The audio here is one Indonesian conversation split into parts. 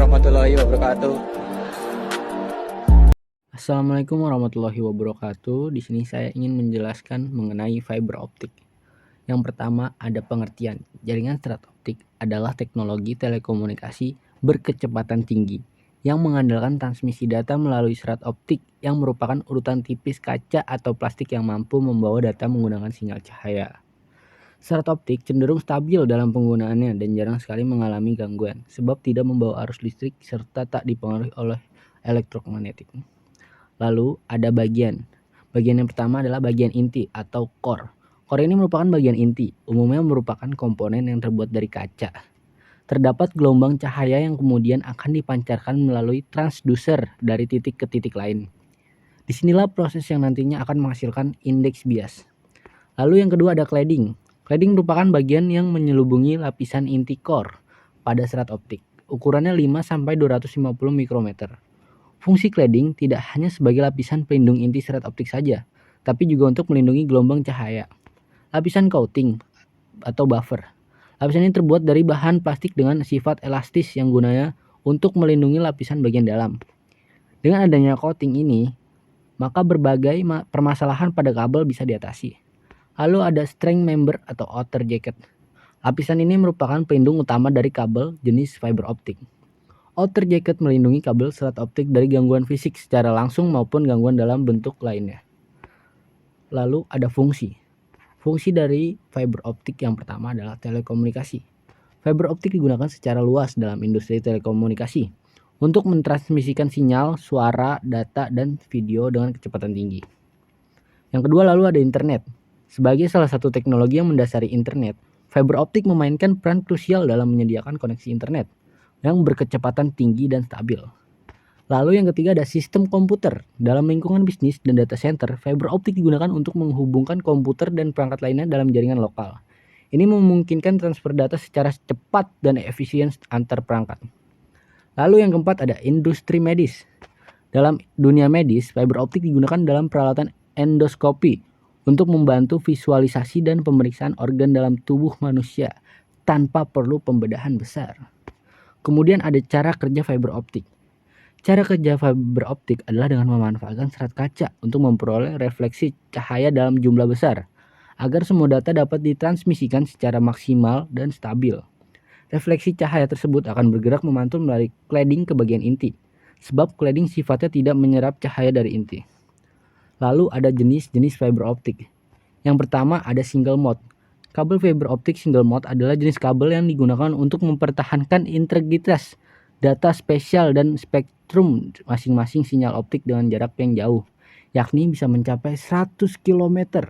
warahmatullahi wabarakatuh. Assalamualaikum warahmatullahi wabarakatuh. Di sini saya ingin menjelaskan mengenai fiber optik. Yang pertama ada pengertian. Jaringan serat optik adalah teknologi telekomunikasi berkecepatan tinggi yang mengandalkan transmisi data melalui serat optik yang merupakan urutan tipis kaca atau plastik yang mampu membawa data menggunakan sinyal cahaya. Serat optik cenderung stabil dalam penggunaannya dan jarang sekali mengalami gangguan sebab tidak membawa arus listrik serta tak dipengaruhi oleh elektromagnetik. Lalu ada bagian. Bagian yang pertama adalah bagian inti atau core. Core ini merupakan bagian inti, umumnya merupakan komponen yang terbuat dari kaca. Terdapat gelombang cahaya yang kemudian akan dipancarkan melalui transducer dari titik ke titik lain. Disinilah proses yang nantinya akan menghasilkan indeks bias. Lalu yang kedua ada cladding. Cladding merupakan bagian yang menyelubungi lapisan inti core pada serat optik. Ukurannya 5-250 mikrometer. Fungsi cladding tidak hanya sebagai lapisan pelindung inti serat optik saja, tapi juga untuk melindungi gelombang cahaya. Lapisan coating atau buffer. Lapisan ini terbuat dari bahan plastik dengan sifat elastis yang gunanya untuk melindungi lapisan bagian dalam. Dengan adanya coating ini, maka berbagai permasalahan pada kabel bisa diatasi. Lalu ada string member atau outer jacket. Lapisan ini merupakan pelindung utama dari kabel jenis fiber optik. Outer jacket melindungi kabel serat optik dari gangguan fisik secara langsung maupun gangguan dalam bentuk lainnya. Lalu ada fungsi. Fungsi dari fiber optik yang pertama adalah telekomunikasi. Fiber optik digunakan secara luas dalam industri telekomunikasi untuk mentransmisikan sinyal, suara, data, dan video dengan kecepatan tinggi. Yang kedua lalu ada internet. Sebagai salah satu teknologi yang mendasari internet, fiber optik memainkan peran krusial dalam menyediakan koneksi internet yang berkecepatan tinggi dan stabil. Lalu yang ketiga ada sistem komputer. Dalam lingkungan bisnis dan data center, fiber optik digunakan untuk menghubungkan komputer dan perangkat lainnya dalam jaringan lokal. Ini memungkinkan transfer data secara cepat dan efisien antar perangkat. Lalu yang keempat ada industri medis. Dalam dunia medis, fiber optik digunakan dalam peralatan endoskopi untuk membantu visualisasi dan pemeriksaan organ dalam tubuh manusia tanpa perlu pembedahan besar. Kemudian ada cara kerja fiber optik. Cara kerja fiber optik adalah dengan memanfaatkan serat kaca untuk memperoleh refleksi cahaya dalam jumlah besar, agar semua data dapat ditransmisikan secara maksimal dan stabil. Refleksi cahaya tersebut akan bergerak memantul melalui cladding ke bagian inti, sebab cladding sifatnya tidak menyerap cahaya dari inti. Lalu ada jenis-jenis fiber optik. Yang pertama ada single mode. Kabel fiber optik single mode adalah jenis kabel yang digunakan untuk mempertahankan integritas data spesial dan spektrum masing-masing sinyal optik dengan jarak yang jauh, yakni bisa mencapai 100 km.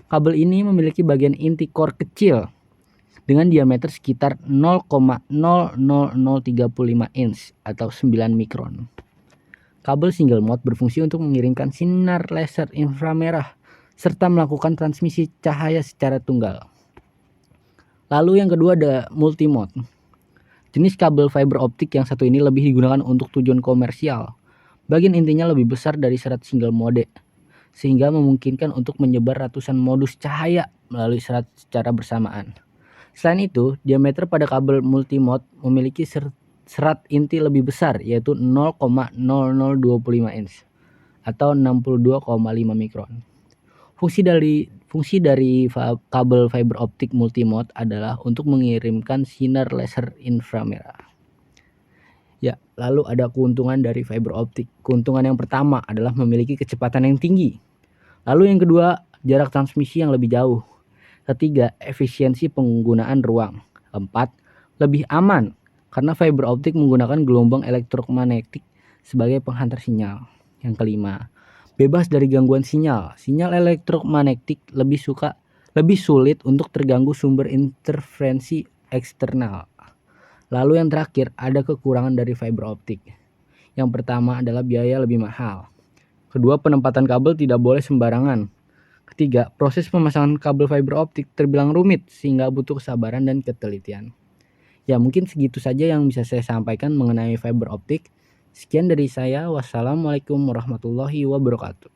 Kabel ini memiliki bagian inti core kecil dengan diameter sekitar 0,00035 inch atau 9 mikron. Kabel single mode berfungsi untuk mengirimkan sinar laser inframerah serta melakukan transmisi cahaya secara tunggal. Lalu yang kedua ada multimode. Jenis kabel fiber optik yang satu ini lebih digunakan untuk tujuan komersial. Bagian intinya lebih besar dari serat single mode, sehingga memungkinkan untuk menyebar ratusan modus cahaya melalui serat secara bersamaan. Selain itu, diameter pada kabel multimode memiliki serat inti lebih besar, yaitu 0,0025 inch atau 62,5 mikron. Fungsi dari kabel fiber optik multimode adalah untuk mengirimkan sinar laser inframerah. Ya, lalu ada keuntungan dari fiber optik. Keuntungan yang pertama adalah memiliki kecepatan yang tinggi. Lalu yang kedua, jarak transmisi yang lebih jauh. Ketiga, efisiensi penggunaan ruang. Keempat, lebih aman karena fiber optik menggunakan gelombang elektromagnetik sebagai penghantar sinyal. Yang kelima, bebas dari gangguan sinyal. Sinyal elektromagnetik lebih sulit untuk terganggu sumber interferensi eksternal. Lalu yang terakhir ada kekurangan dari fiber optik. Yang pertama adalah biaya lebih mahal. Kedua, penempatan kabel tidak boleh sembarangan. Ketiga, proses pemasangan kabel fiber optik terbilang rumit sehingga butuh kesabaran dan ketelitian. Ya, mungkin segitu saja yang bisa saya sampaikan mengenai fiber optik. Sekian dari saya. Wassalamualaikum warahmatullahi wabarakatuh.